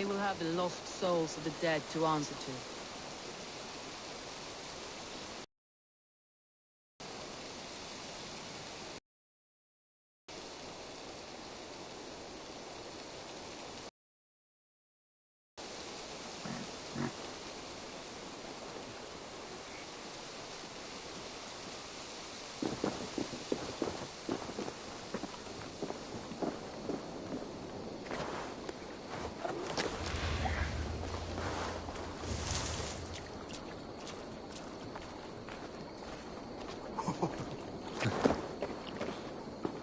They will have the lost souls of the dead to answer to.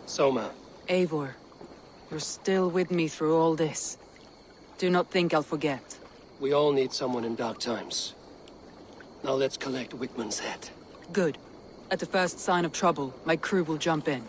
Soma. Eivor, you're still with me through all this. Do not think I'll forget. We all need someone in dark times. Now let's collect Wickman's head. Good. At the first sign of trouble, my crew will jump in.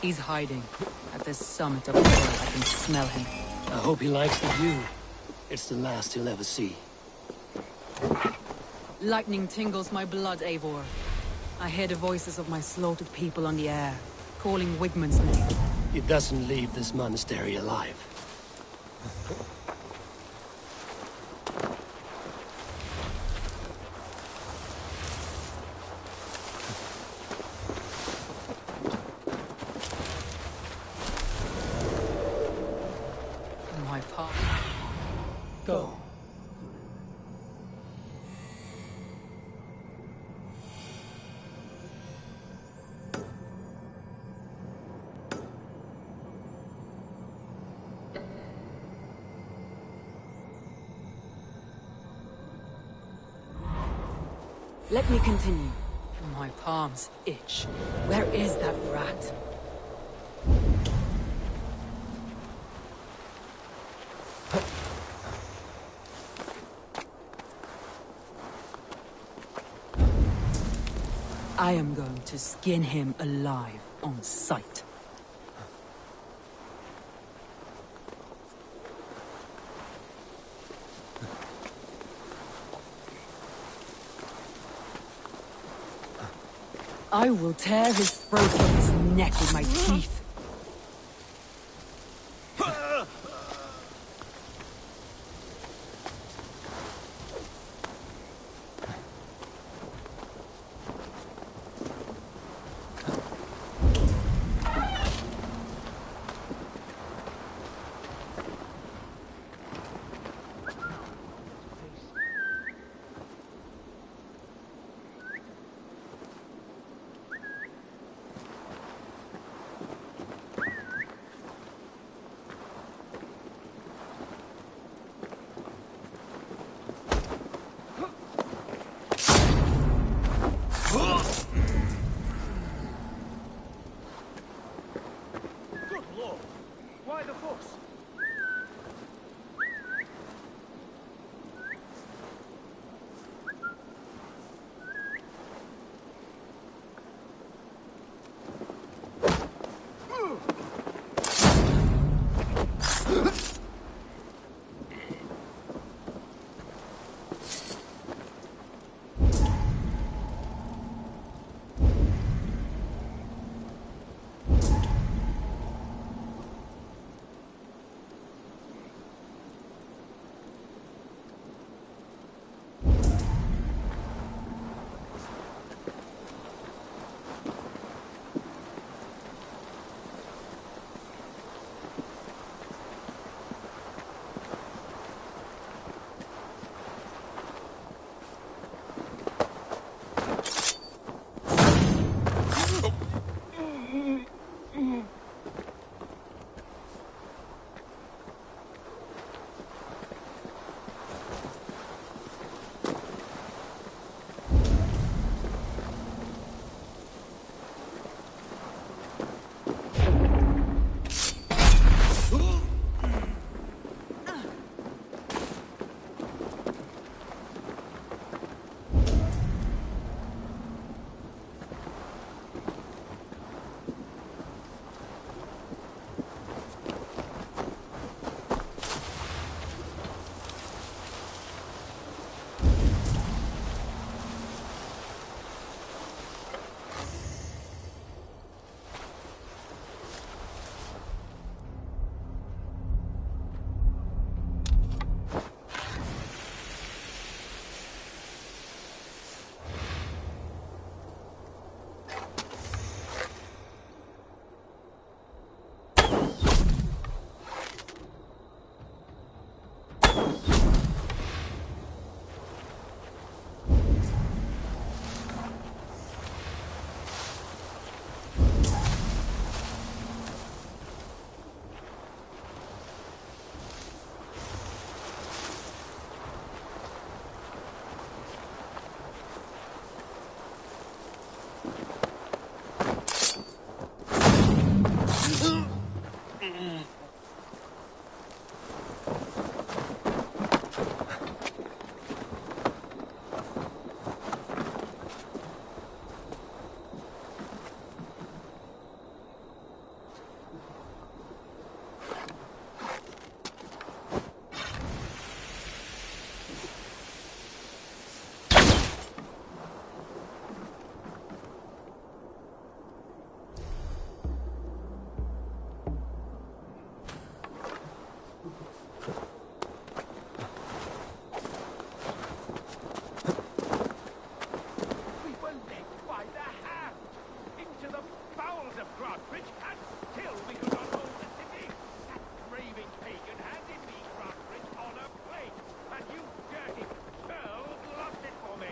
He's hiding. At the summit of the world, I can smell him. I hope he likes the view. It's the last he'll ever see. Lightning tingles my blood, Eivor. I hear the voices of my slaughtered people on the air, calling Wigmund's name. He doesn't leave this monastery alive. My path. Go. Let me continue. My palms itch. Where is that rat? I am going to skin him alive on sight. I will tear his throat from his neck with my teeth. Why the fuss? Grantbridge, and still we could not hold the city. That raving pagan handed me Grantbridge on a plate, and you dirty girls lost it for me.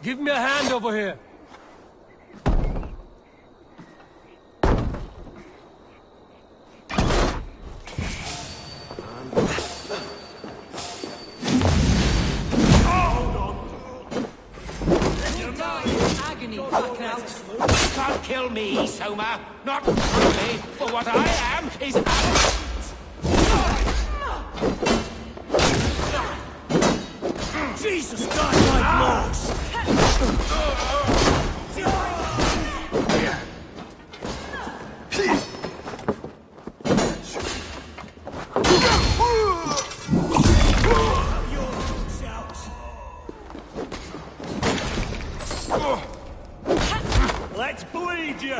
Give me a hand over here. Can't kill me, Soma. Not truly, for what I am is Jesus, God, my blows! Let's bleed you!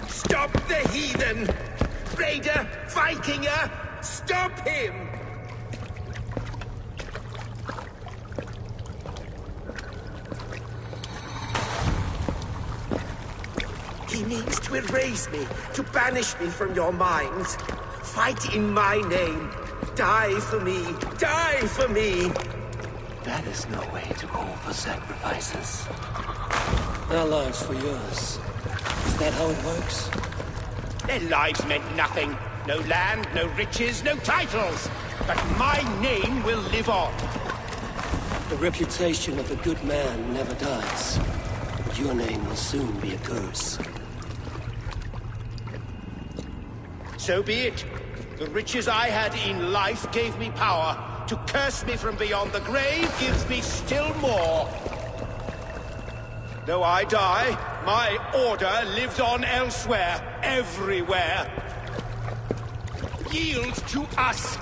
Stop the heathen! Raider! Vikinger! Stop him! He means to erase me, to banish me from your minds. Fight in my name. Die for me. Die for me! That is no way to call for sacrifices. Our lives for yours. Is that how it works? Their lives meant nothing. No land, no riches, no titles. But my name will live on. The reputation of a good man never dies. But your name will soon be a curse. So be it. The riches I had in life gave me power. To curse me from beyond the grave gives me still more. Though I die, my order lives on elsewhere, everywhere. Yield to us.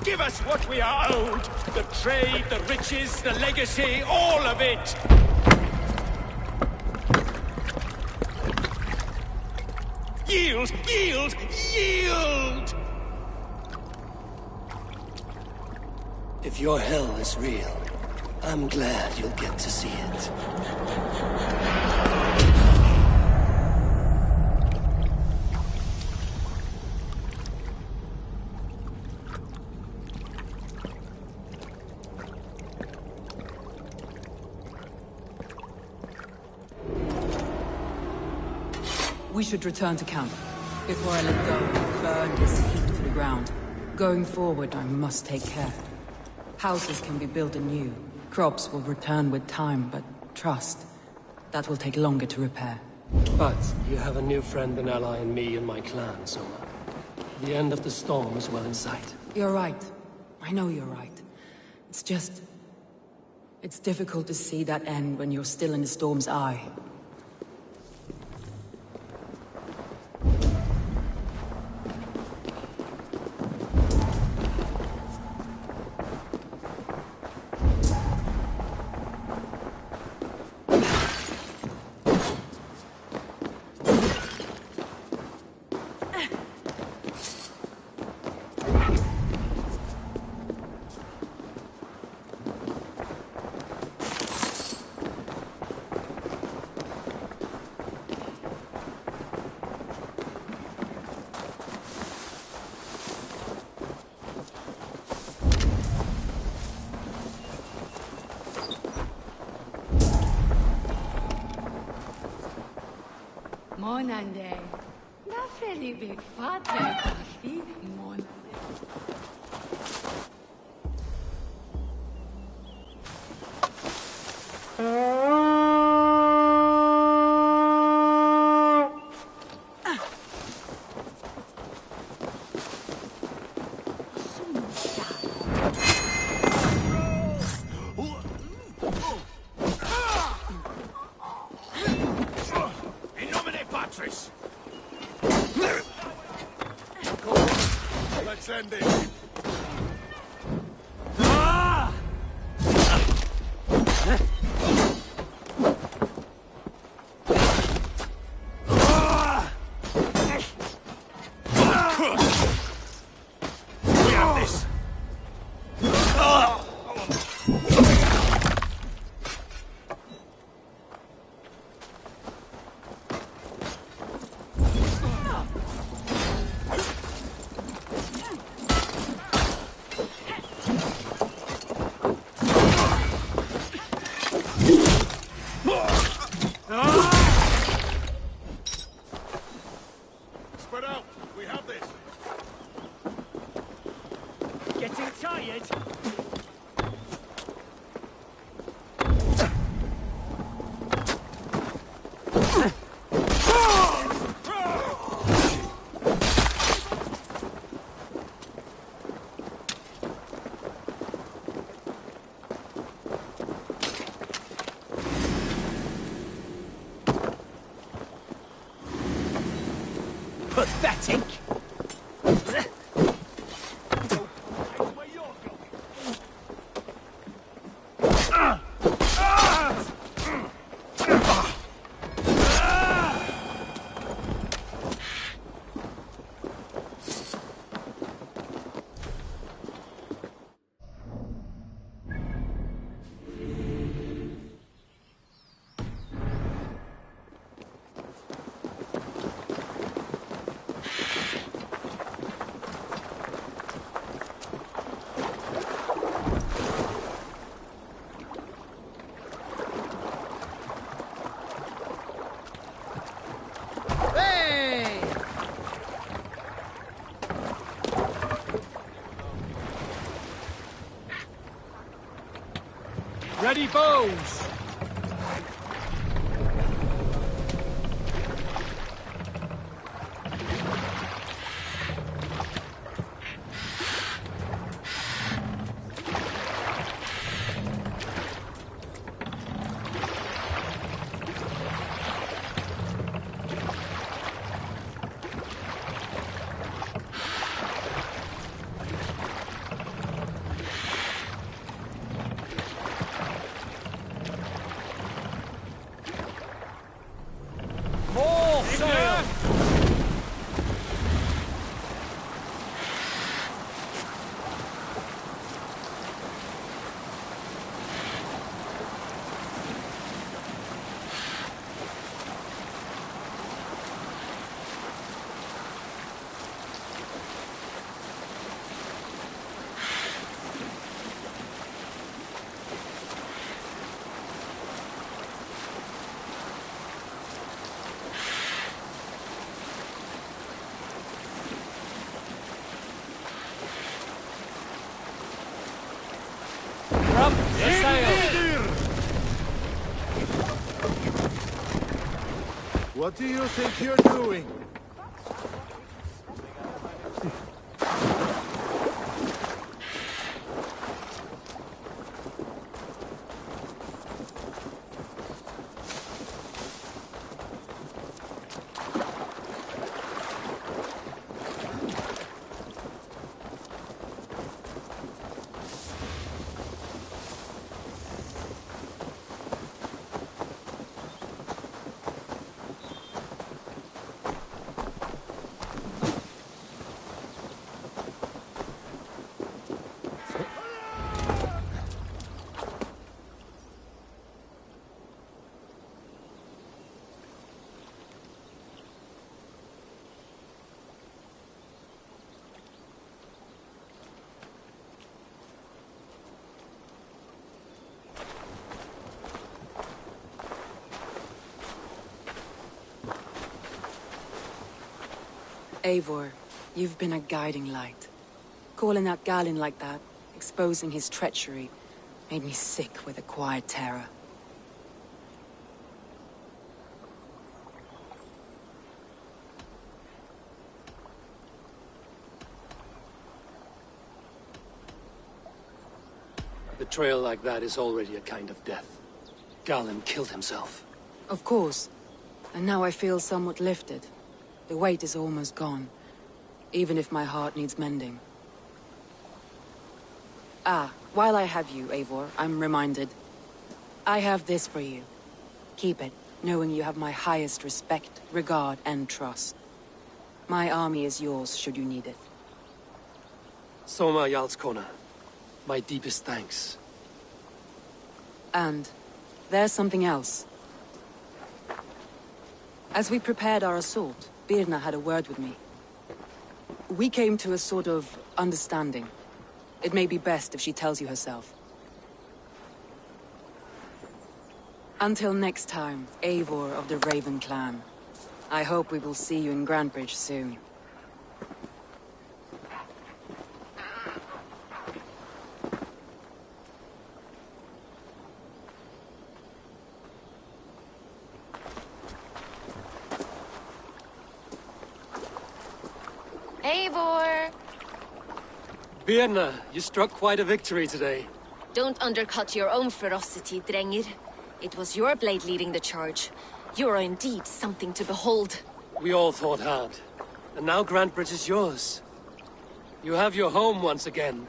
Give us what we are owed. The trade, the riches, the legacy, all of it. Yield, yield, yield! If your hell is real, I'm glad you'll get to see it. We should return to camp. Before I let go, burn this heat to the ground. Going forward, I must take care. Houses can be built anew. Crops will return with time, but trust, that will take longer to repair. But you have a new friend and ally in me and my clan, Soma. The end of the storm is well in sight. You're right. I know you're right. It's just... it's difficult to see that end when you're still in the storm's eye. Monande. Na feli big father coffee mon. In nomine Patris! Let's end it. We have this. Pathetic! Where you're going. Ready bows! All sail! Up the sail! What do you think you're doing? Eivor, you've been a guiding light. Calling out Galinn like that, exposing his treachery, made me sick with a quiet terror. Betrayal like that is already a kind of death. Galinn killed himself. Of course. And now I feel somewhat lifted. The weight is almost gone, even if my heart needs mending. Ah, while I have you, Eivor, I'm reminded. I have this for you. Keep it, knowing you have my highest respect, regard, and trust. My army is yours, should you need it. Soma Jarlskona. My deepest thanks. And there's something else. As we prepared our assault, Birna had a word with me. We came to a sort of understanding. It may be best if she tells you herself. Until next time, Eivor of the Raven Clan. I hope we will see you in Grantebridge soon. Eivor! Birna, you struck quite a victory today. Don't undercut your own ferocity, Drengir. It was your blade leading the charge. You are indeed something to behold. We all fought hard. And now Grantebridge is yours. You have your home once again.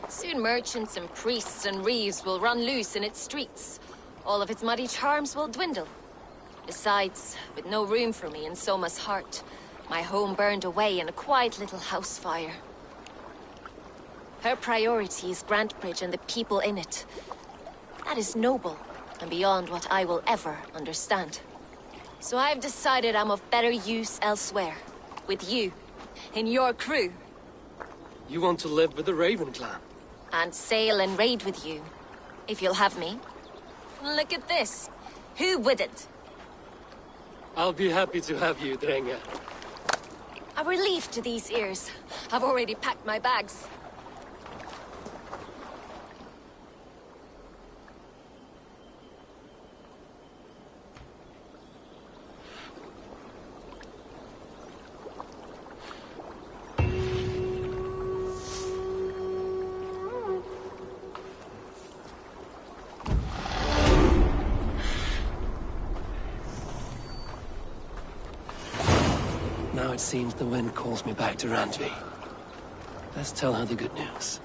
Soon merchants and priests and reeves will run loose in its streets. All of its muddy charms will dwindle. Besides, with no room for me in Soma's heart, my home burned away in a quiet little house fire. Her priority is Grantebridge and the people in it. That is noble, and beyond what I will ever understand. So I've decided I'm of better use elsewhere. With you. In your crew. You want to live with the Raven clan? And sail and raid with you. If you'll have me. Look at this. Who wouldn't? I'll be happy to have you, Drenge. A relief to these ears. I've already packed my bags. Now it seems the wind calls me back to Randvi. Let's tell her the good news.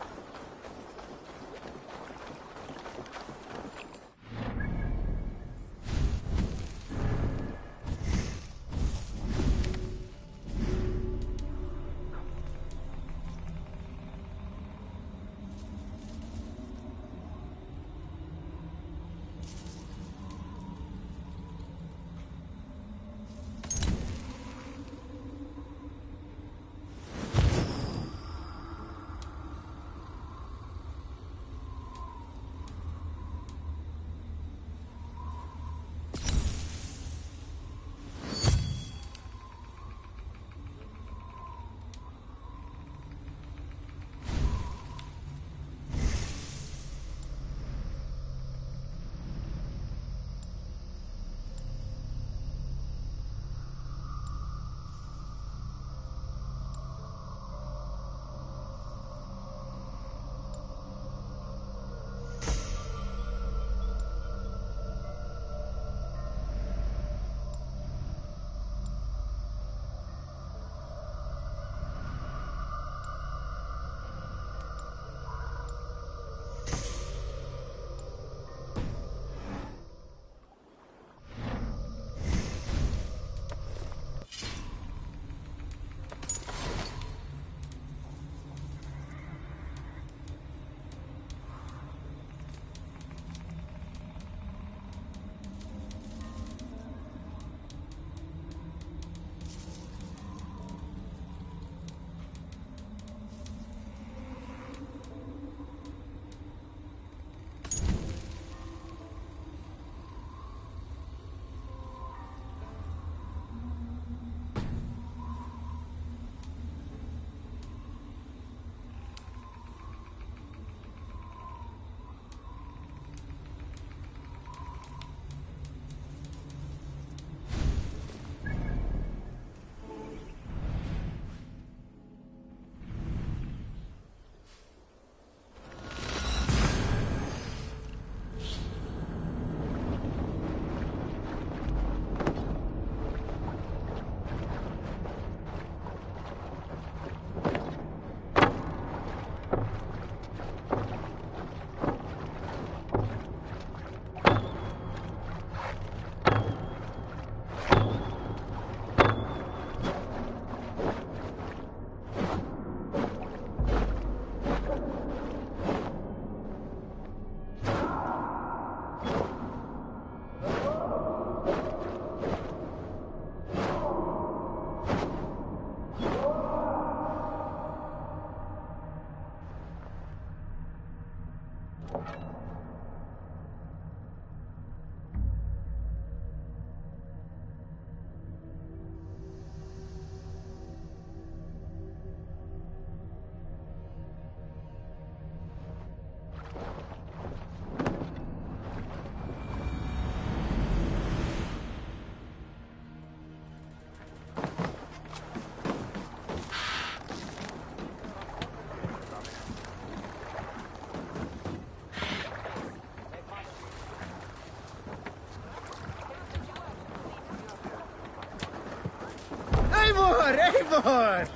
Eivor! Eivor!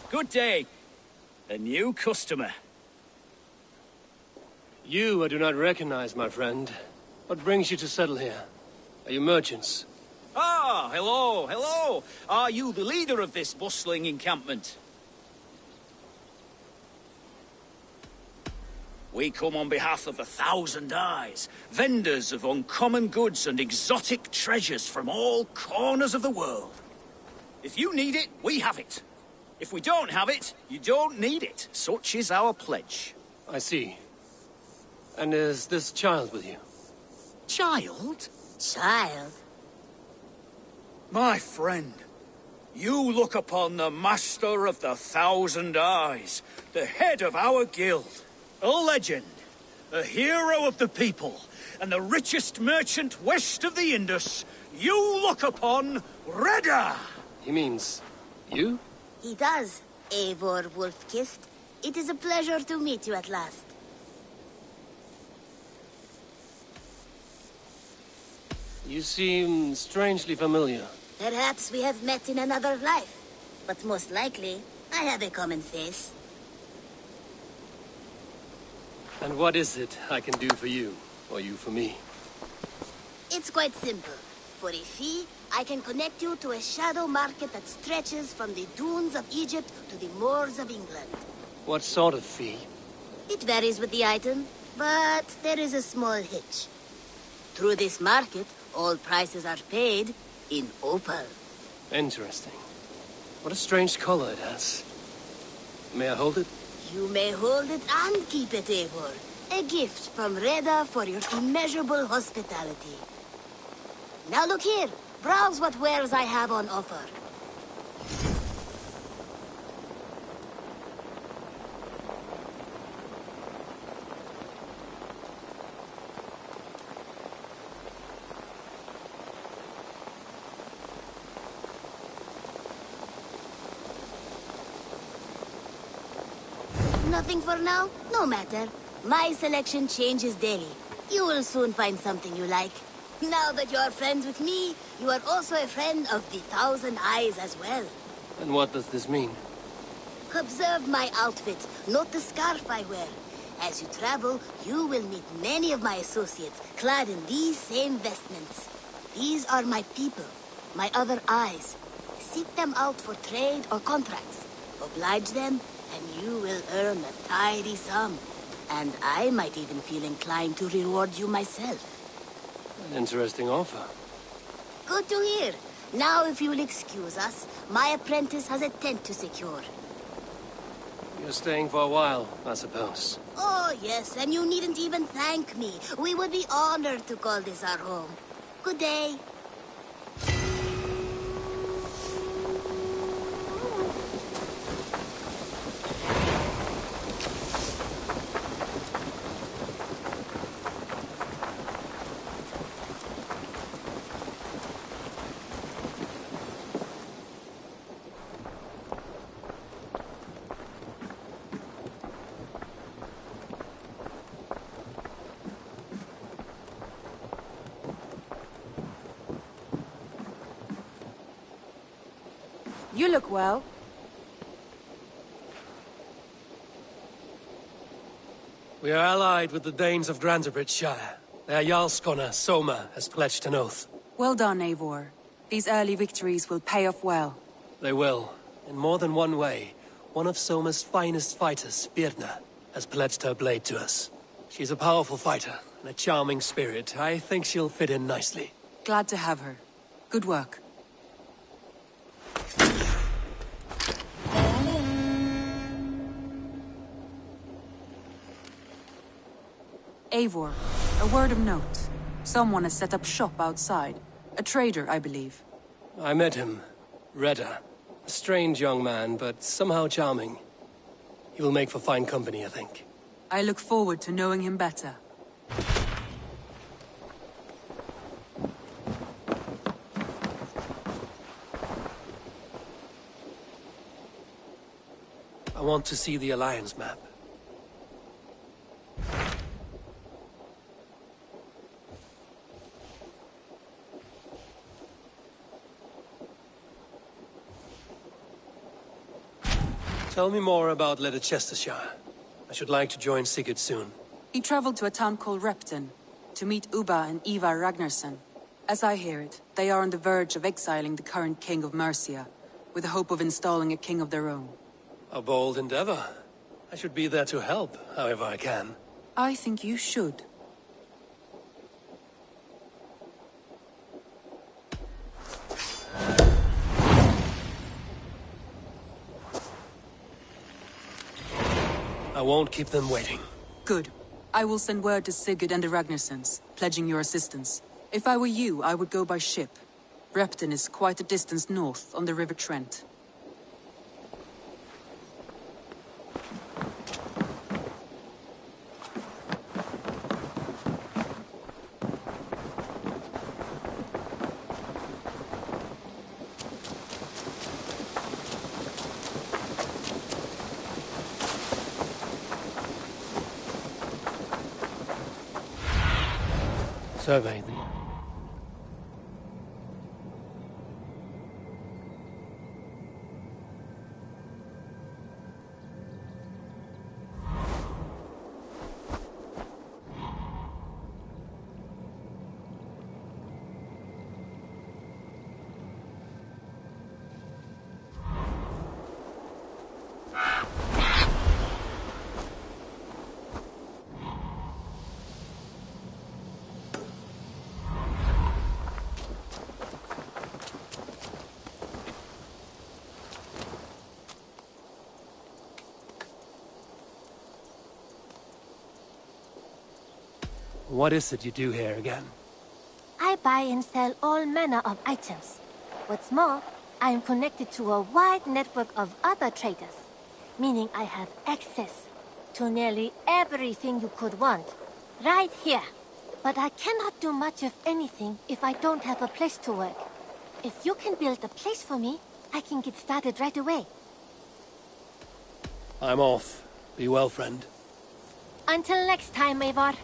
Good day. A new customer. You I do not recognize, my friend. What brings you to settle here? Are you merchants? Ah, hello, hello. Are you the leader of this bustling encampment? We come on behalf of 1,000 Eyes, vendors of uncommon goods and exotic treasures from all corners of the world. If you need it, we have it. If we don't have it, you don't need it. Such is our pledge. I see. And is this child with you? Child? Child? My friend, you look upon the master of the 1,000 Eyes, the head of our guild, a legend, a hero of the people, and the richest merchant west of the Indus. You look upon Reda! He means you? He does, Eivor Wolf-Kissed. It is a pleasure to meet you at last. You seem strangely familiar. Perhaps we have met in another life. But most likely, I have a common face. And what is it I can do for you, or you for me? It's quite simple. For a fee, I can connect you to a shadow market that stretches from the dunes of Egypt to the moors of England. What sort of fee? It varies with the item, but there is a small hitch. Through this market, all prices are paid in opal. Interesting. What a strange color it has. May I hold it? You may hold it and keep it, Eivor. A gift from Reda for your immeasurable hospitality. Now look here. Browse what wares I have on offer. Nothing for now? No matter. My selection changes daily. You will soon find something you like. Now that you are friends with me, you are also a friend of the 1,000 Eyes as well. And what does this mean? Observe my outfit, note the scarf I wear. As you travel, you will meet many of my associates, clad in these same vestments. These are my people, my other eyes. Seek them out for trade or contracts. Oblige them, and you will earn a tidy sum. And I might even feel inclined to reward you myself. An interesting offer. Good to hear. Now, if you'll excuse us, my apprentice has a tent to secure. You're staying for a while, I suppose. Oh, yes, and you needn't even thank me. We would be honored to call this our home. Good day. You look well. We are allied with the Danes of Grantabridgeshire. Their Jarlskona, Soma, has pledged an oath. Well done, Eivor. These early victories will pay off well. They will. In more than one way. One of Soma's finest fighters, Birna, has pledged her blade to us. She's a powerful fighter, and a charming spirit. I think she'll fit in nicely. Glad to have her. Good work. Eivor, a word of note. Someone has set up shop outside. A trader, I believe. I met him. Reda. A strange young man, but somehow charming. He will make for fine company, I think. I look forward to knowing him better. want to see the Alliance map. Tell me more about Leicestershire. I should like to join Sigurd soon. He traveled to a town called Repton to meet Ubba and Ivar Ragnarsson. As I hear it, they are on the verge of exiling the current king of Mercia, with the hope of installing a king of their own. A bold endeavor. I should be there to help, however I can. I think you should. I won't keep them waiting. Good. I will send word to Sigurd and the Ragnarssons, pledging your assistance. If I were you, I would go by ship. Repton is quite a distance north, on the River Trent. Survey them. What is it you do here again? I buy and sell all manner of items. What's more, I am connected to a wide network of other traders, meaning I have access to nearly everything you could want, right here. But I cannot do much of anything if I don't have a place to work. If you can build a place for me, I can get started right away. I'm off. Be well, friend. Until next time, Eivor.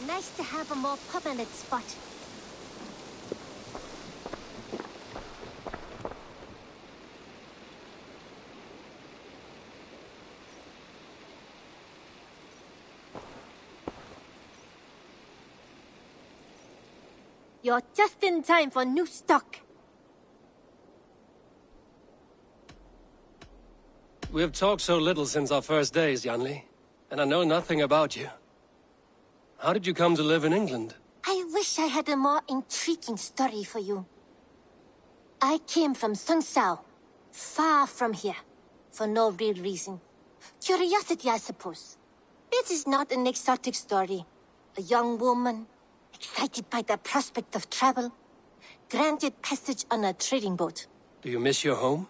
Nice to have a more permanent spot. You're just in time for new stock. We have talked so little since our first days, Janli, and I know nothing about you. How did you come to live in England? I wish I had a more intriguing story for you. I came from Sunsao, far from here, for no real reason. Curiosity, I suppose. It is not an exotic story. A young woman, excited by the prospect of travel, granted passage on a trading boat. Do you miss your home?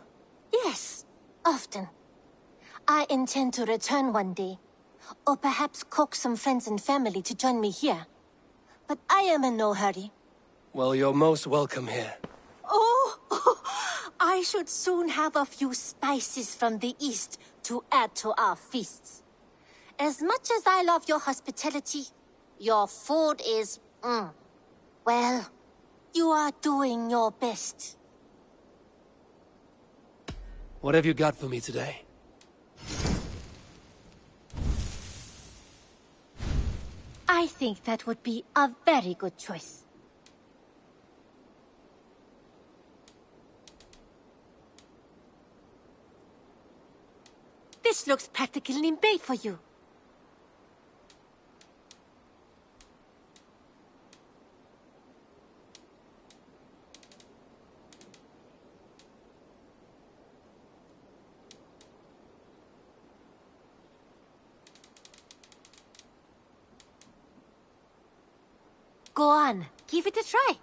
Yes, often. I intend to return one day. Or perhaps coax some friends and family to join me here. But I am in no hurry. Well, you're most welcome here. Oh, I should soon have a few spices from the east to add to our feasts. As much as I love your hospitality, your food is, well, you are doing your best. What have you got for me today? I think that would be a very good choice. This looks practically made for you. Go on, give it a try.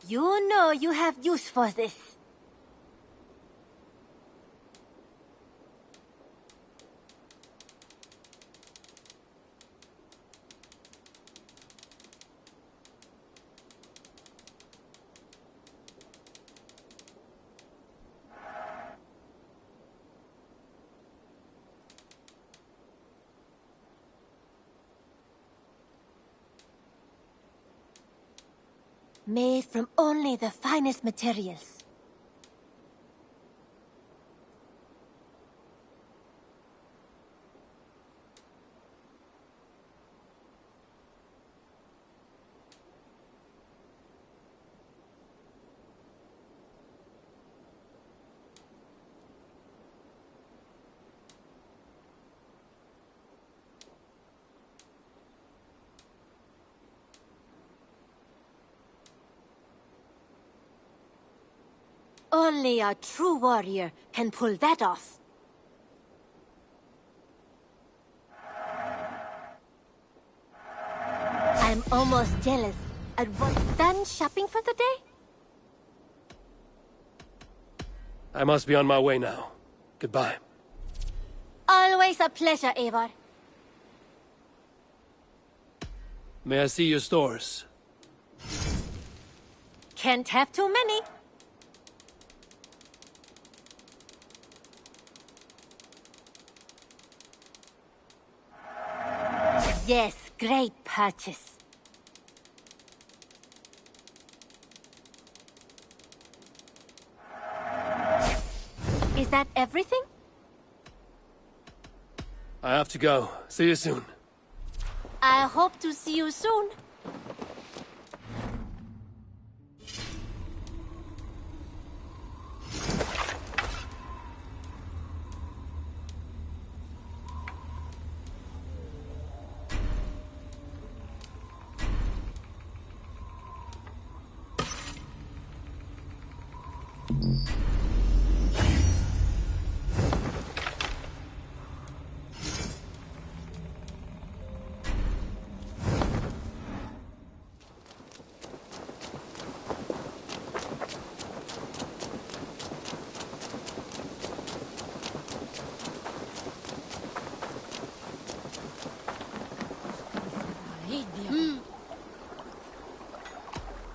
You know you have use for this. Made from only the finest materials. Only a true warrior can pull that off. I'm almost jealous. At what, done shopping for the day? I must be on my way now. Goodbye. Always a pleasure, Eivor. May I see your stores? Can't have too many. Yes, great purchase. Is that everything? I have to go. See you soon. I hope to see you soon.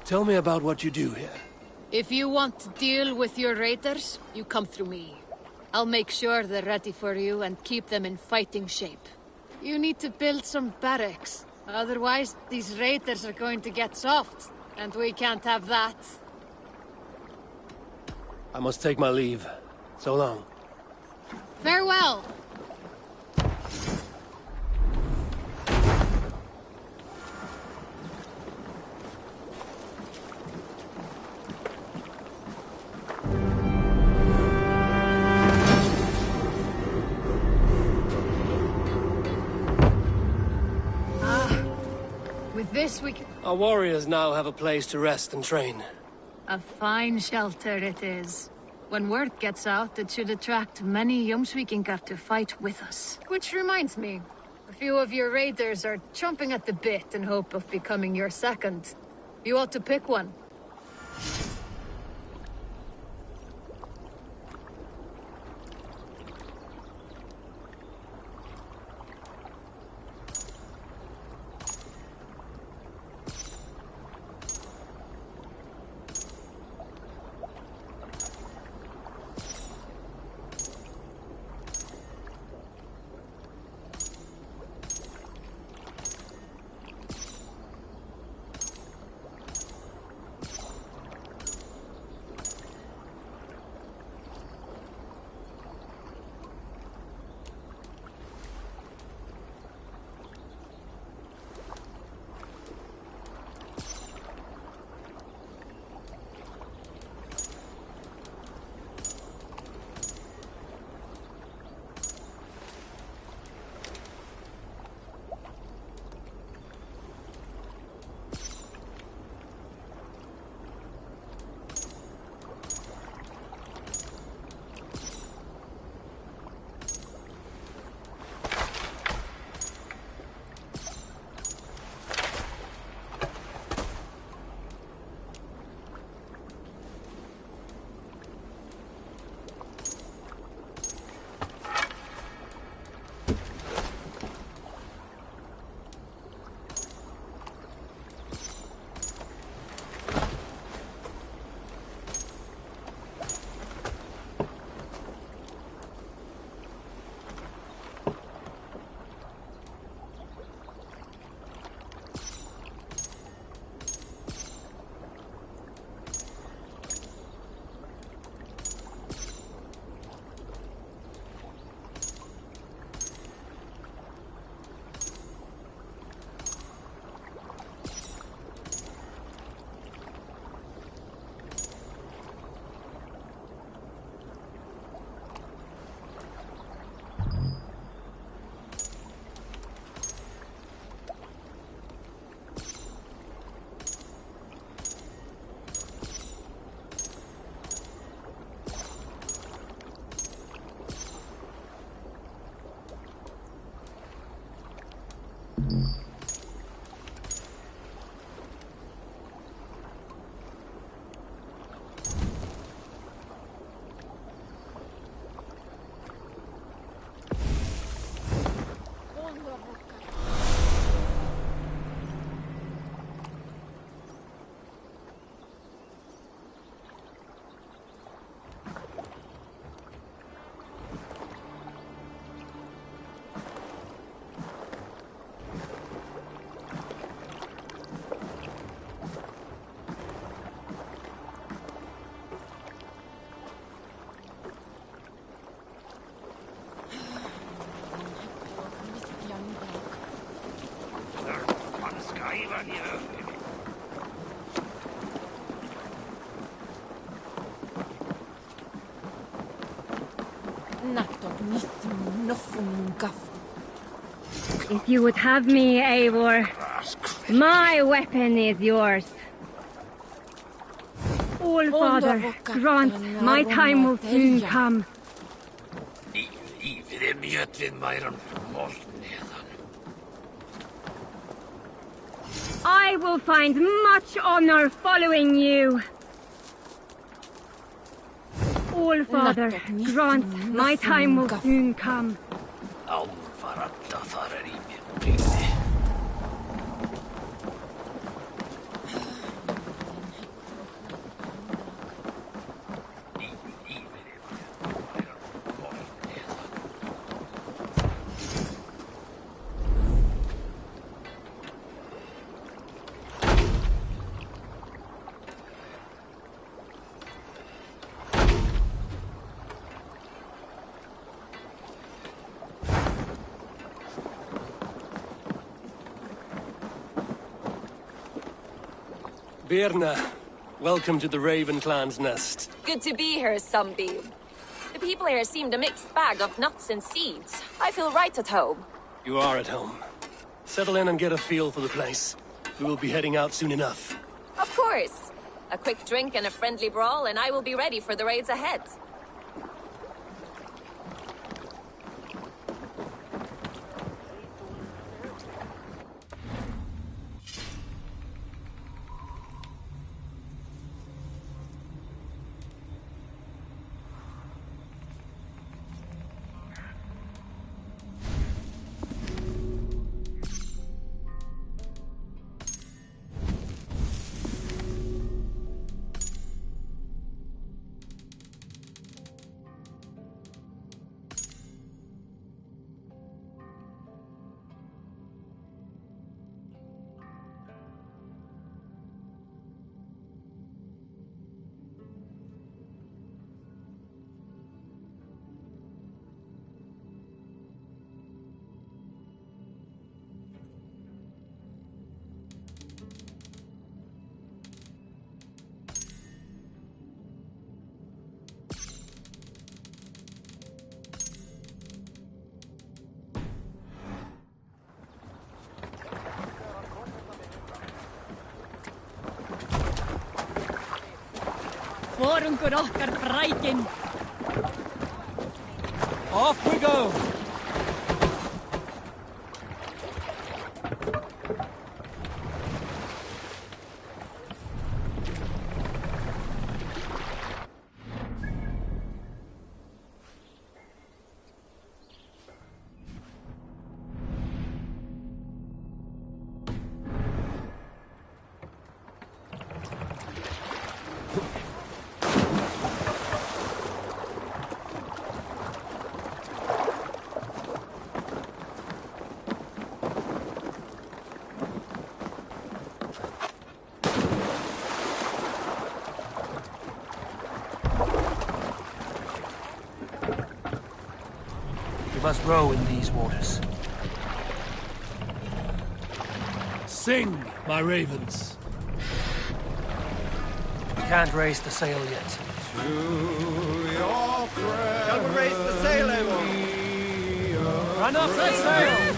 Tell me about what you do here. If you want to deal with your raiders, you come through me. I'll make sure they're ready for you and keep them in fighting shape. You need to build some barracks. Otherwise, these raiders are going to get soft, and we can't have that. I must take my leave. So long. Farewell! This we can... Our warriors now have a place to rest and train. A fine shelter it is. When word gets out, it should attract many Jomsvikingar to fight with us. Which reminds me, a few of your raiders are chomping at the bit in hope of becoming your second. You ought to pick one. If you would have me, Eivor, my weapon is yours. All Father, grant my time will soon come. I will find much honor following you. All Father, grant my time will soon come. Birna, welcome to the Raven Clan's nest. Good to be here, Sunbeam. The people here seemed a mixed bag of nuts and seeds. I feel right at home. You are at home. Settle in and get a feel for the place. We will be heading out soon enough. Of course. A quick drink and a friendly brawl, and I will be ready for the raids ahead. Vorungur okkar brækin. Off we go. We must row in these waters. Sing, my ravens. We can't raise the sail yet. To your friend. Shall we raise the sail, Eivor? Run off that sail!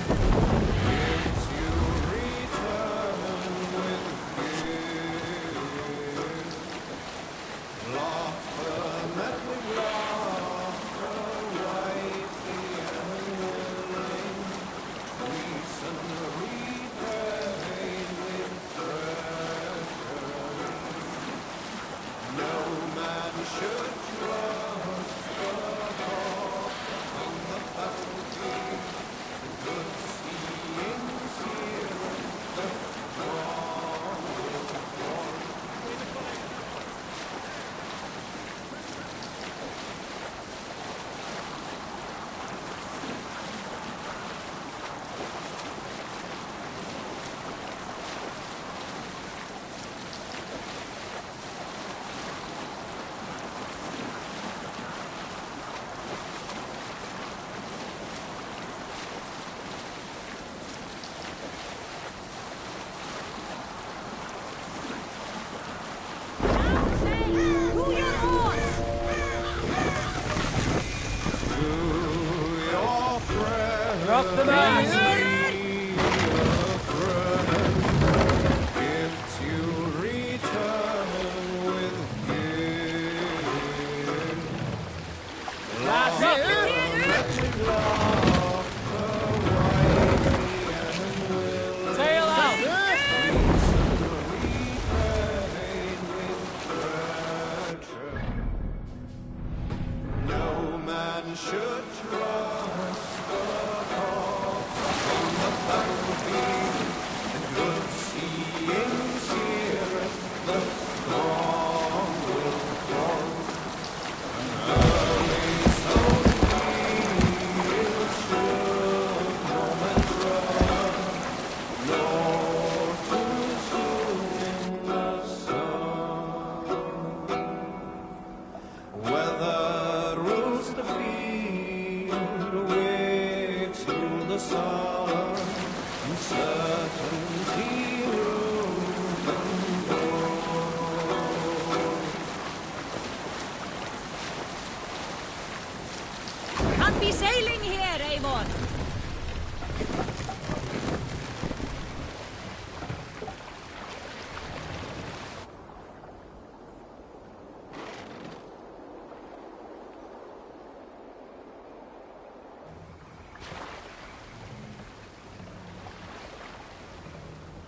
Can't be sailing here, Eivor!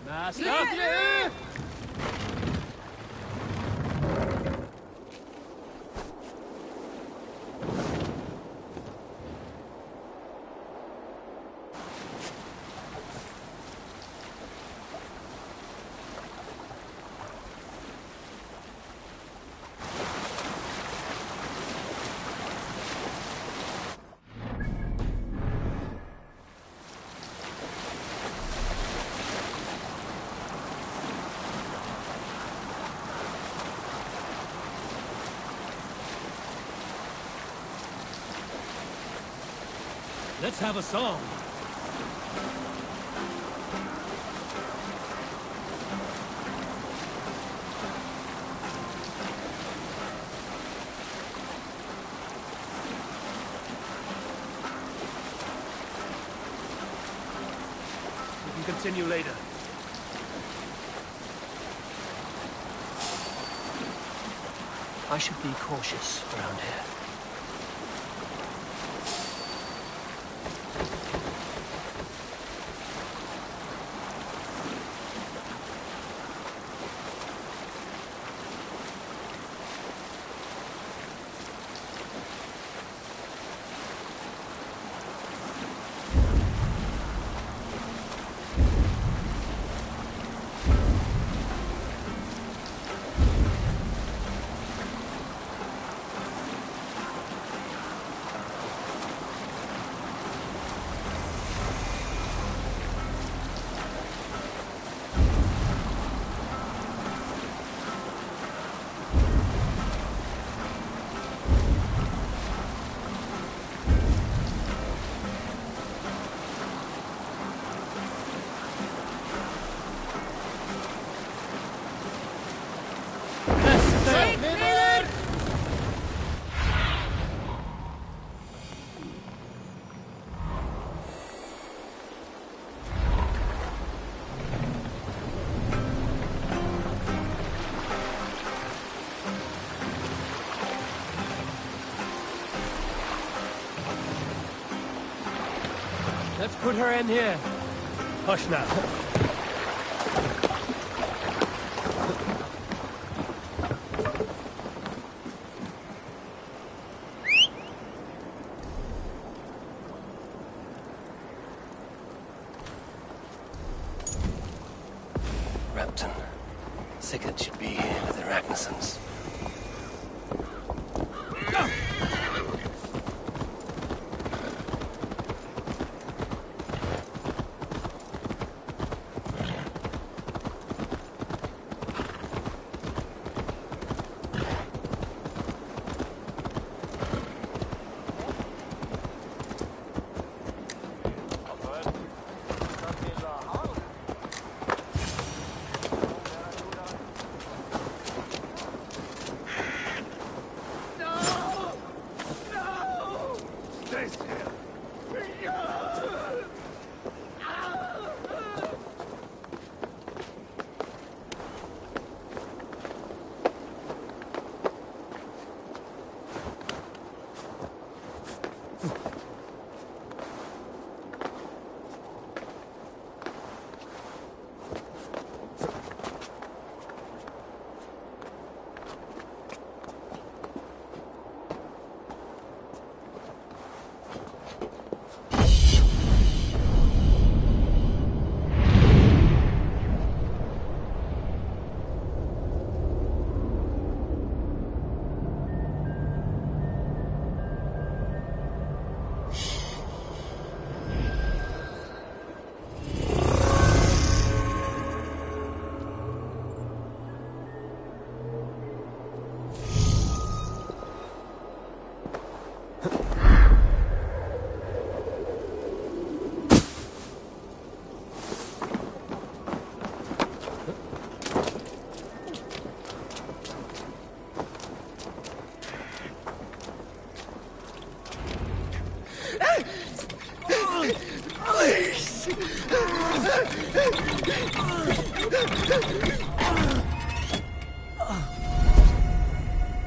Master! Let's have a song. We can continue later. I should be cautious around here. Let's put her in here. Hush now. Repton. Thicket should be with the Ragnarsons.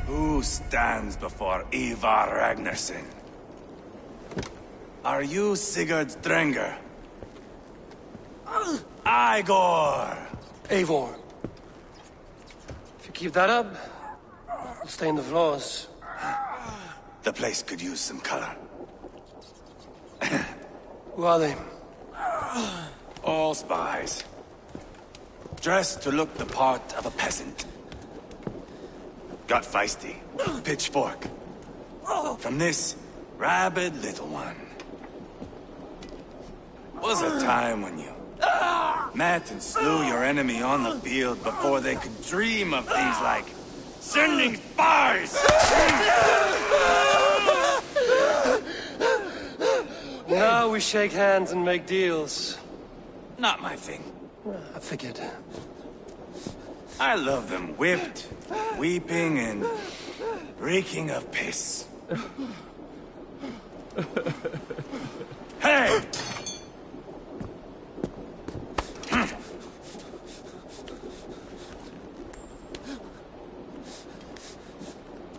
Who stands before Ivar Ragnarsson? Are you Sigurd Drenger? Igor! Eivor. If you keep that up, it'll stain the floors. The place could use some color. Who are they? All spies. Dressed to look the part of a peasant. Got feisty. Pitchfork. From this rabid little one. Was a time when you met and slew your enemy on the field before they could dream of things like sending spies! Now we shake hands and make deals. Not my thing. I figured. I love them whipped, weeping, and reeking of piss. Hey!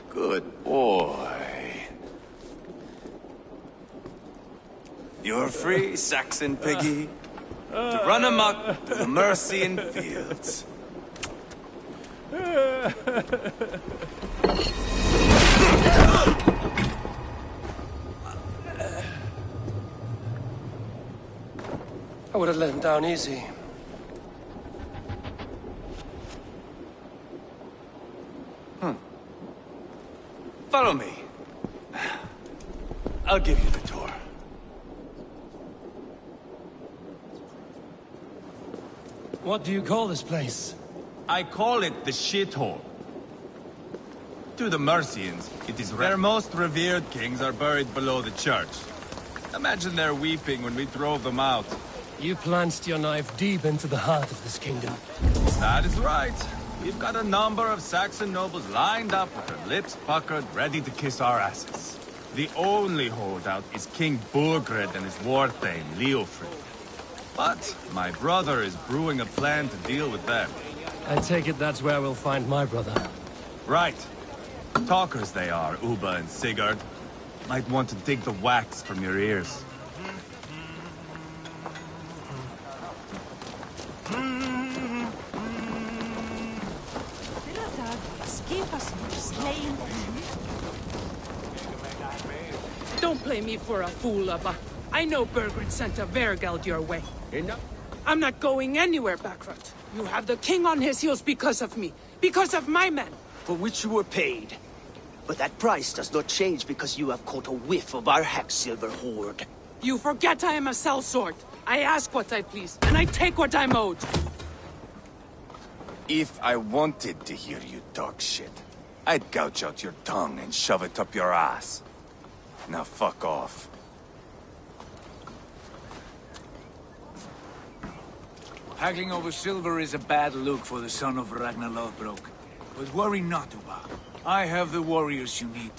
Good boy. You're free, Saxon piggy, to run amok through the Mercian fields. I would have let him down easy. Follow me. I'll give you the tour. What do you call this place? I call it the shithole. To the Mercians, it is their most revered kings are buried below the church. Imagine their weeping when we drove them out. You plunged your knife deep into the heart of this kingdom. That is right. We've got a number of Saxon nobles lined up with their lips puckered, ready to kiss our asses. The only holdout is King Burgred and his war thane, Leofrid. But my brother is brewing a plan to deal with them. I take it that's where we'll find my brother. Right. Talkers they are, Uba and Sigurd. Might want to dig the wax from your ears. Don't play me for a fool, Abba. I know Burgred sent a Vergeld your way. I'm not going anywhere, Backrot. You have the king on his heels because of me. Because of my men. For which you were paid. But that price does not change because you have caught a whiff of our Hacksilver hoard. You forget I am a sellsword. I ask what I please, and I take what I'm owed. If I wanted to hear you talk shit, I'd gouge out your tongue and shove it up your ass. Now fuck off. Haggling over silver is a bad look for the son of Ragnar Lothbrok. But worry not, Uba. I have the warriors you need.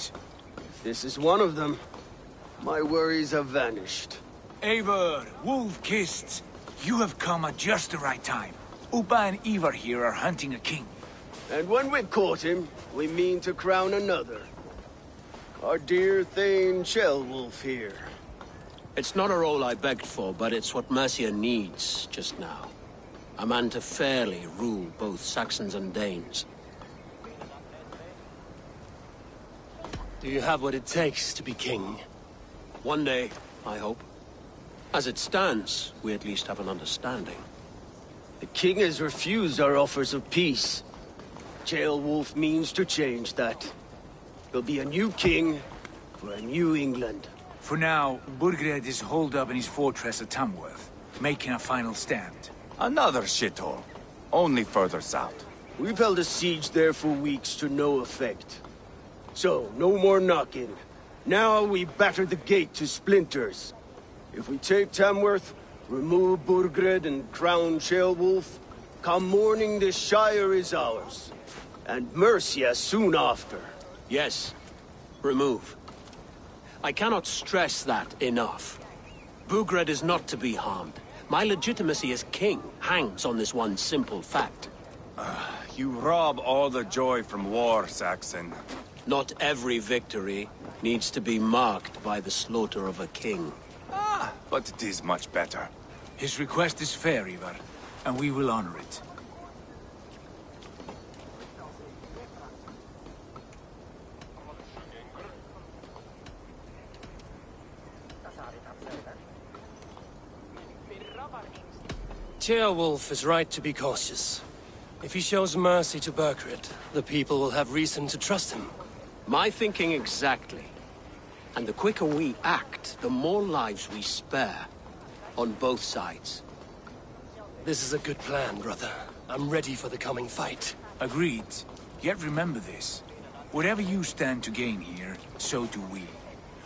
If this is one of them, my worries have vanished. Eivor, Wolf-Kissed, you have come at just the right time. Uba and Ivar here are hunting a king. And when we've caught him, we mean to crown another. Our dear Thane Ceolwulf here. It's not a role I begged for, but it's what Mercia needs just now. A man to fairly rule both Saxons and Danes. Do you have what it takes to be king? One day, I hope. As it stands, we at least have an understanding. The king has refused our offers of peace. Ceolwulf means to change that. There'll be a new king for a new England. For now, Burgred is holed up in his fortress at Tamworth, making a final stand. Another shithole. Only further south. We've held a siege there for weeks to no effect. So, no more knocking. Now we batter the gate to splinters. If we take Tamworth, remove Burgred and crown Ceolwulf, come morning the Shire is ours. And Mercia soon after. Yes, remove. I cannot stress that enough. Burgred is not to be harmed. My legitimacy as king hangs on this one simple fact. You rob all the joy from war, Saxon. Not every victory needs to be marked by the slaughter of a king. But it is much better. His request is fair, Ivar, and we will honor it. Tearwolf is right to be cautious. If he shows mercy to Burgred, the people will have reason to trust him. My thinking exactly. And the quicker we act, the more lives we spare. On both sides. This is a good plan, brother. I'm ready for the coming fight. Agreed. Yet remember this. Whatever you stand to gain here, so do we.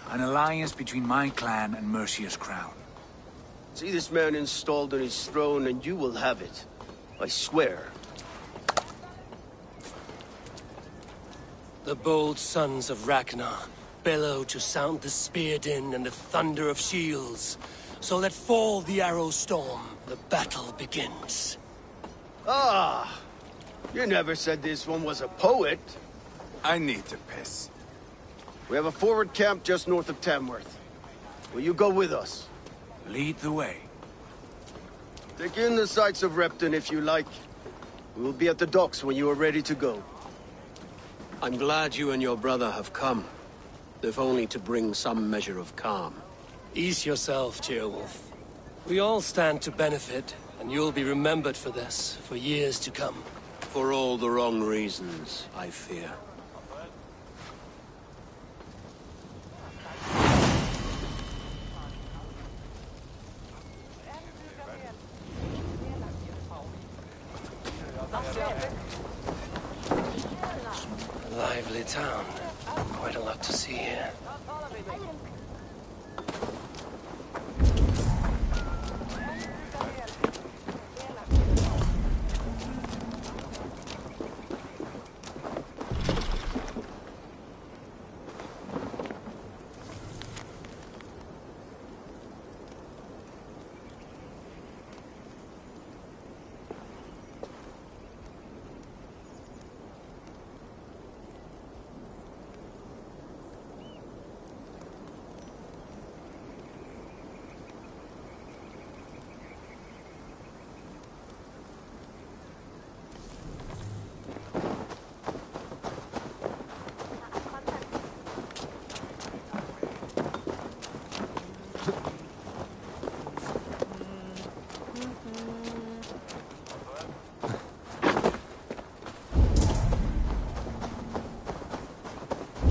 An alliance between my clan and Mercia's crown. See this man installed on his throne and you will have it. I swear. The bold sons of Ragnar bellow to sound the spear din and the thunder of shields. So let fall the arrow storm. The battle begins. Ah! You never said this one was a poet. I need to piss. We have a forward camp just north of Tamworth. Will you go with us? Lead the way. Take in the sights of Repton if you like. We will be at the docks when you are ready to go. I'm glad you and your brother have come. If only to bring some measure of calm. Ease yourself, Tearwolf. We all stand to benefit, and you'll be remembered for this, for years to come. For all the wrong reasons, I fear. A lively town. Quite a lot to see here.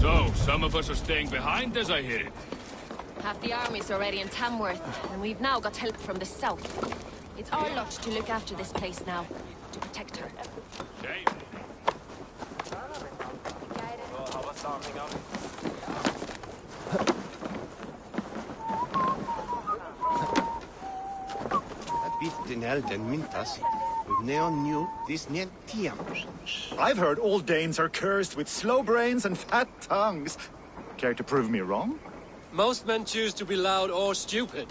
So, some of us are staying behind, as I hear it. Half the army's already in Tamworth, and we've now got help from the south. It's our lot to look after this place now, to protect her. I've heard all Danes are cursed with slow brains and fat tongues. Care to prove me wrong? Most men choose to be loud or stupid.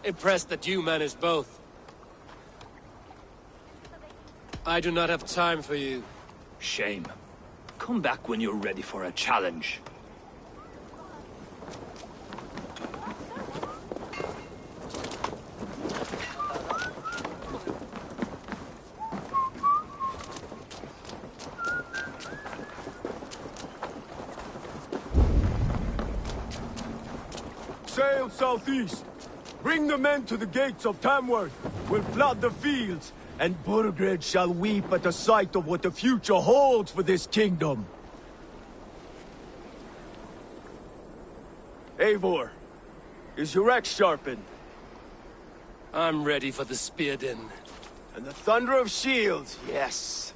Impressed that you manage both. I do not have time for you. Shame. Come back when you're ready for a challenge. Sail southeast. Bring the men to the gates of Tamworth. We'll flood the fields, and Burgred shall weep at the sight of what the future holds for this kingdom. Eivor, is your axe sharpened? I'm ready for the spear din. And the thunder of shields, yes.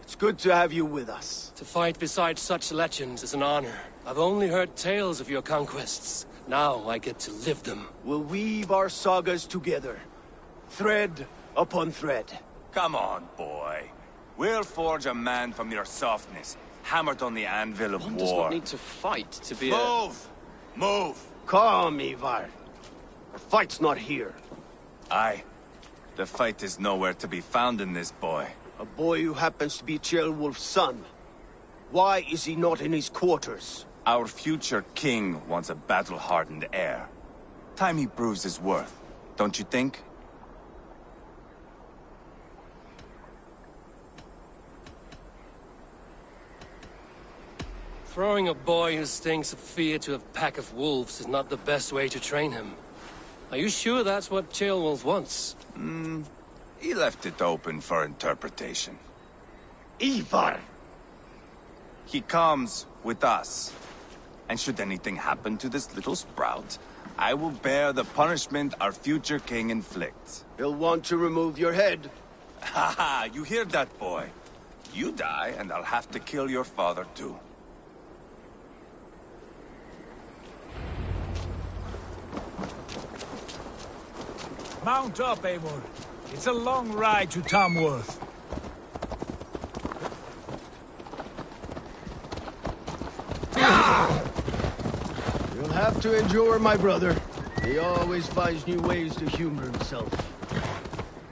It's good to have you with us. To fight beside such legends is an honor. I've only heard tales of your conquests. Now I get to live them. We'll weave our sagas together. Thread upon thread. Come on, boy. We'll forge a man from your softness, hammered on the anvil of One war. does not need to fight to be Move! Move! Calm, Ivar. The fight's not here. Aye. The fight is nowhere to be found in this boy. A boy who happens to be Ceolwulf's son. Why is he not in his quarters? Our future king wants a battle-hardened heir. Time he proves his worth, don't you think? Throwing a boy who stinks of fear to a pack of wolves is not the best way to train him. Are you sure that's what Ceolwulf wants? He left it open for interpretation. Ivar! He comes with us. And should anything happen to this little sprout, I will bear the punishment our future king inflicts. He'll want to remove your head. Ha ha! You hear that, boy? You die, and I'll have to kill your father, too. Mount up, Eivor. It's a long ride to Tamworth. You'll have to endure, my brother. He always finds new ways to humor himself.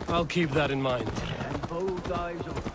I'll keep that in mind. And both eyes open.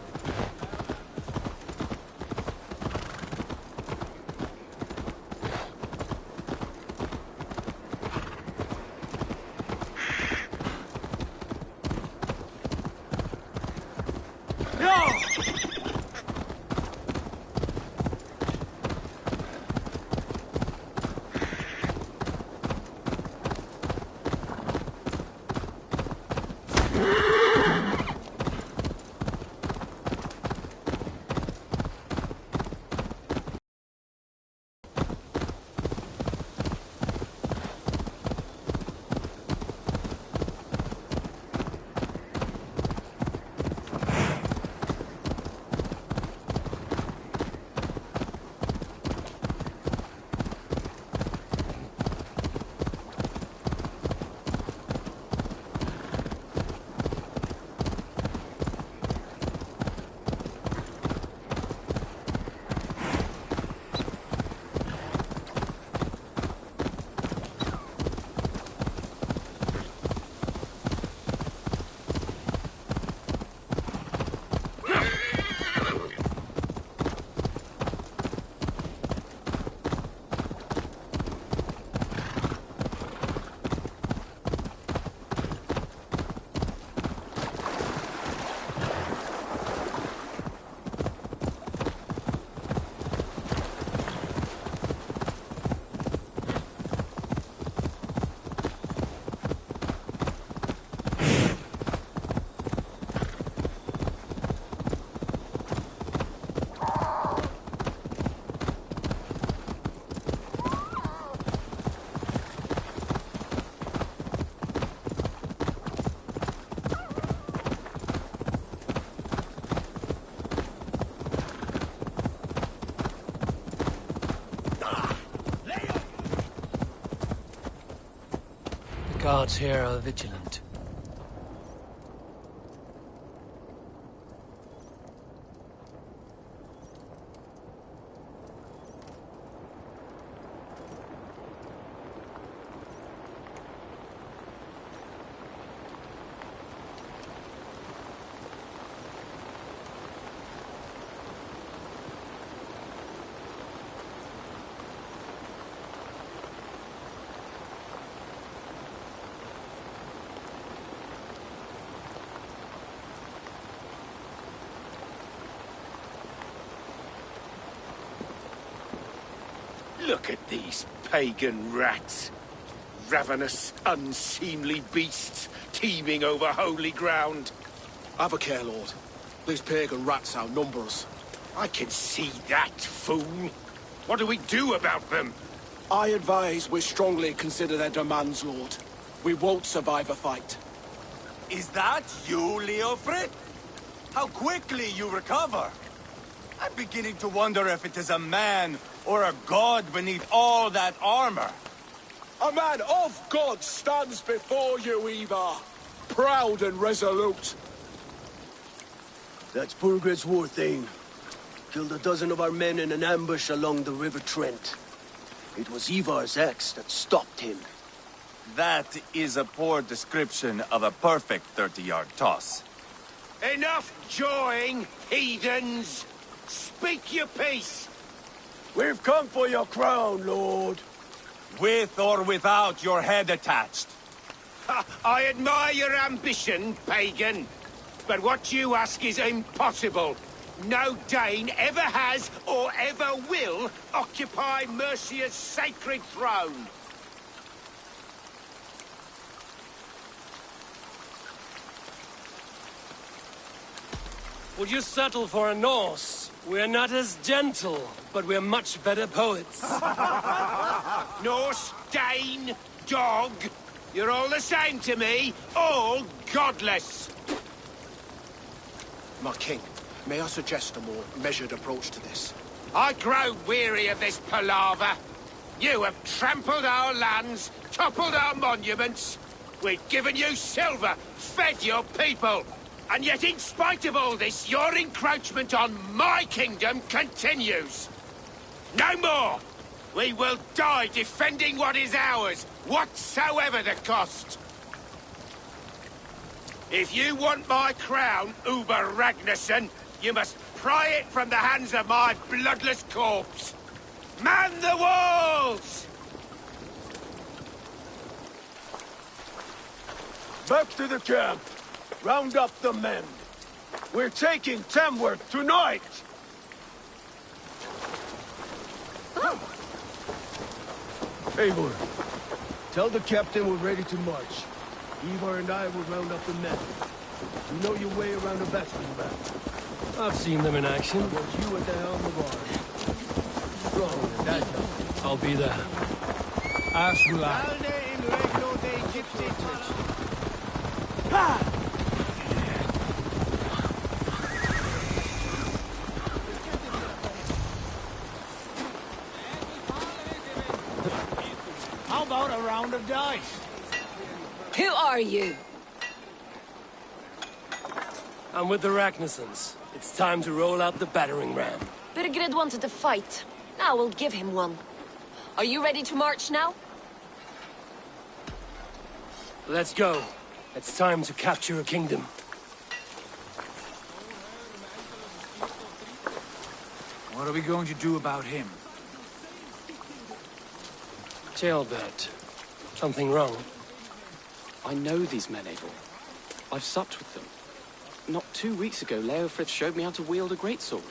Guards here are vigilant. Look at these pagan rats. Ravenous, unseemly beasts teeming over holy ground. Have a care, Lord. These pagan rats outnumber us. I can see that, fool. What do we do about them? I advise we strongly consider their demands, Lord. We won't survive a fight. Is that you, Leofrid? How quickly you recover! I'm beginning to wonder if it is a man or a god beneath all that armor. A man of God stands before you, Ivar. Proud and resolute. That's Burgred's war thane. Killed a dozen of our men in an ambush along the River Trent. It was Ivar's axe that stopped him. That is a poor description of a perfect 30-yard toss. Enough jawing, heathens! Speak your piece! We've come for your crown, Lord. With or without your head attached. Ha, I admire your ambition, pagan. But what you ask is impossible. No Dane ever has or ever will occupy Mercia's sacred throne. Would you settle for a Norse? We're not as gentle, but we're much better poets. Norse, Dane, dog. You're all the same to me. All godless. My king, may I suggest a more measured approach to this? I grow weary of this palaver. You have trampled our lands, toppled our monuments. We've given you silver, fed your people. And yet, in spite of all this, your encroachment on my kingdom continues. No more! We will die defending what is ours, whatsoever the cost. If you want my crown, Uber Ragnarsson, you must pry it from the hands of my bloodless corpse. Man the walls! Back to the camp. Round up the men. We're taking Tamworth tonight! Eivor, tell the captain we're ready to march. Ivar and I will round up the men. You know your way around the bastion map. I've seen them in action. Want you at the helm of ours. Strong and agile. I'll be there. As will I. How about a round of dice? Who are you? I'm with the Ragnarssons. It's time to roll out the battering ram. Birgred wanted to fight. Now we'll give him one. Are you ready to march now? Let's go. It's time to capture a kingdom. What are we going to do about him? Jailbird. Something wrong? I know these men, Eivor. I've supped with them. Not 2 weeks ago, Leofrith showed me how to wield a greatsword.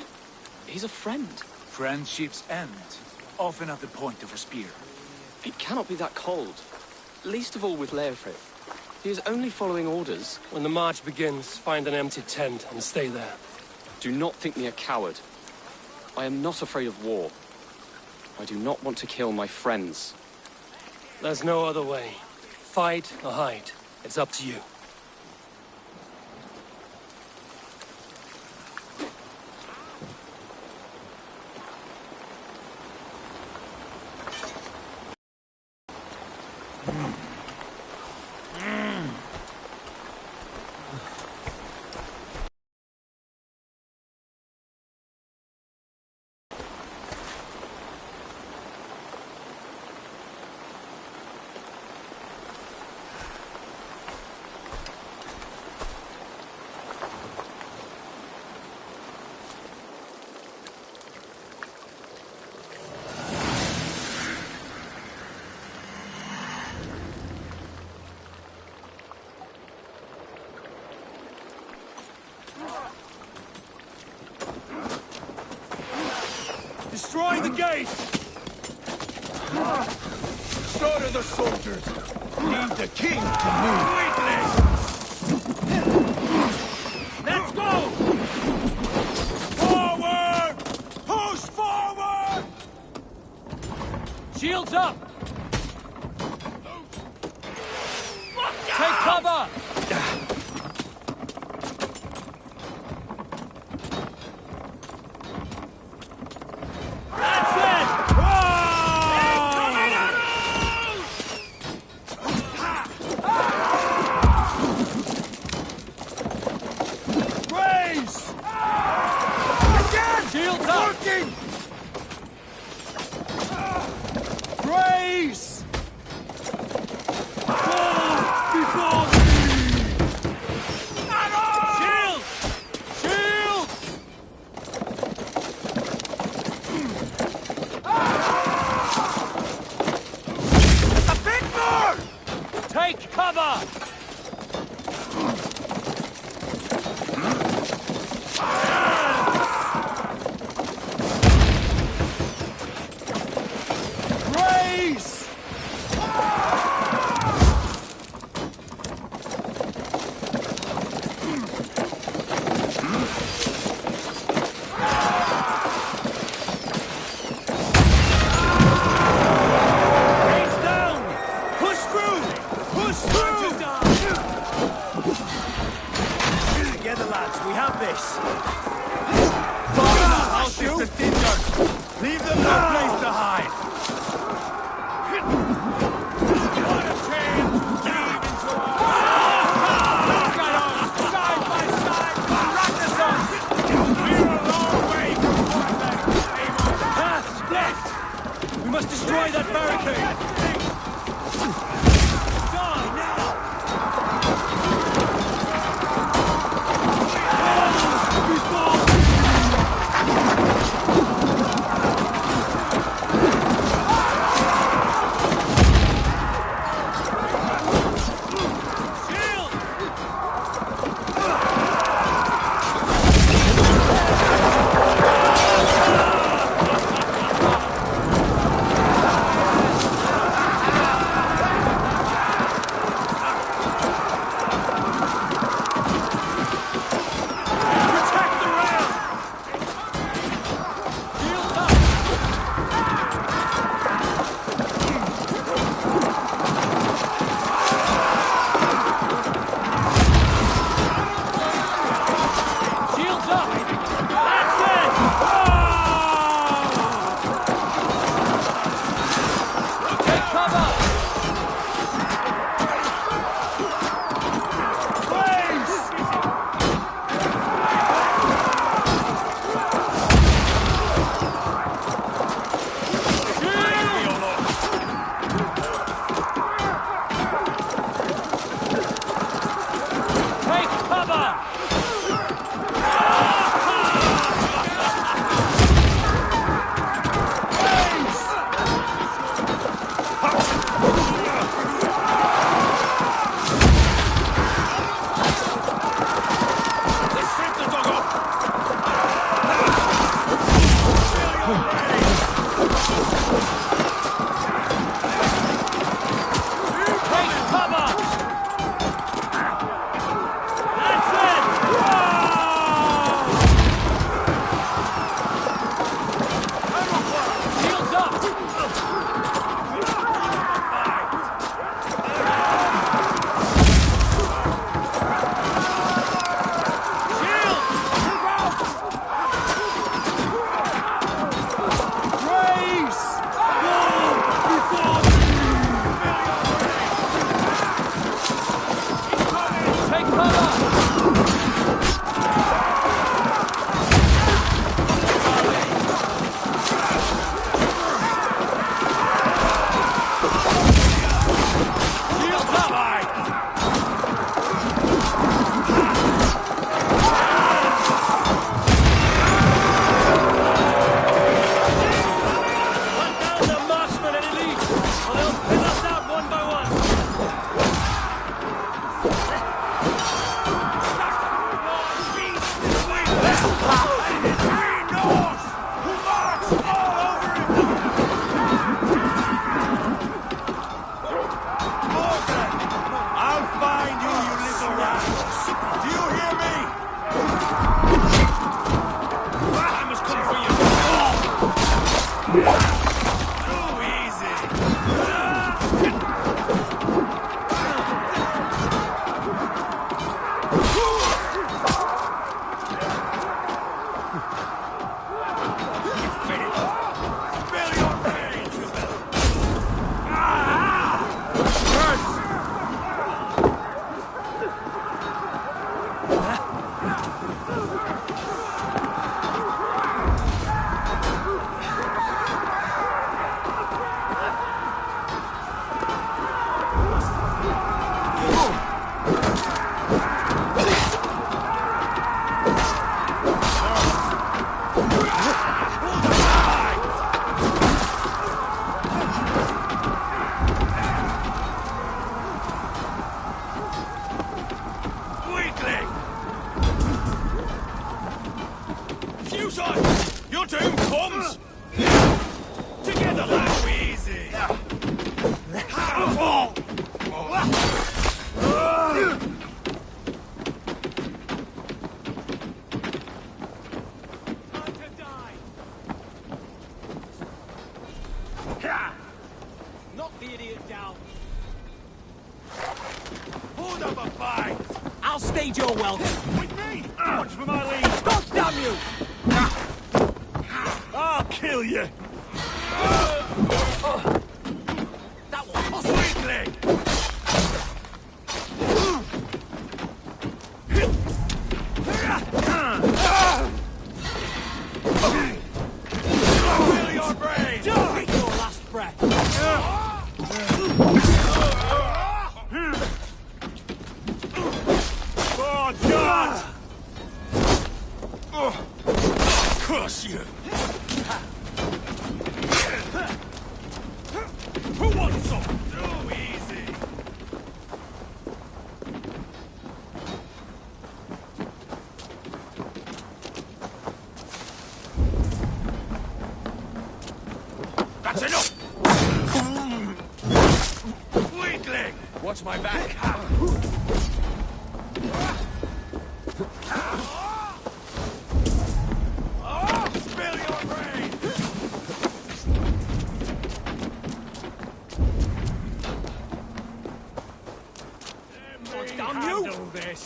He's a friend. Friendships end, often at the point of a spear. It cannot be that cold. Least of all with Leofrith. He is only following orders. When the march begins, find an empty tent and stay there. Do not think me a coward. I am not afraid of war. I do not want to kill my friends. There's no other way. Fight or hide. It's up to you. Destroy the gate! Slaughter the soldiers! Leave the king to me! Let's go! Forward! Push forward! Shields up! Take cover! Together, lads, we have this. I'll shoot the Stingers! Leave them no place to hide! What a chance to dive into our... Side by side, we're a long way from Portland, Path left! We must destroy that barricade! Die now! Knock the idiot down. Hold up a fight! I'll stage your welcome. With me! you! I'll kill you! That was weakling! Feel your brain! Die! Your last breath! Oh, God! Curse you! Who wants some? Too easy! That's enough! Weakling! Watch my back! Spill your brain! What's down you? Handle this.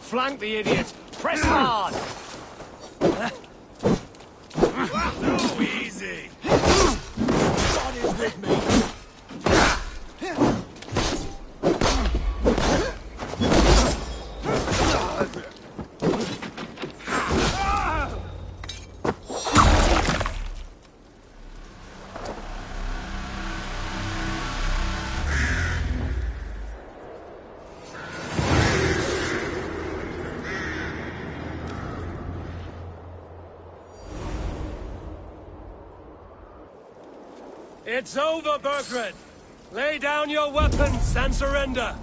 Flank the idiot! Press hard! Too easy! God is with me! It's over, Burgred! Lay down your weapons and surrender!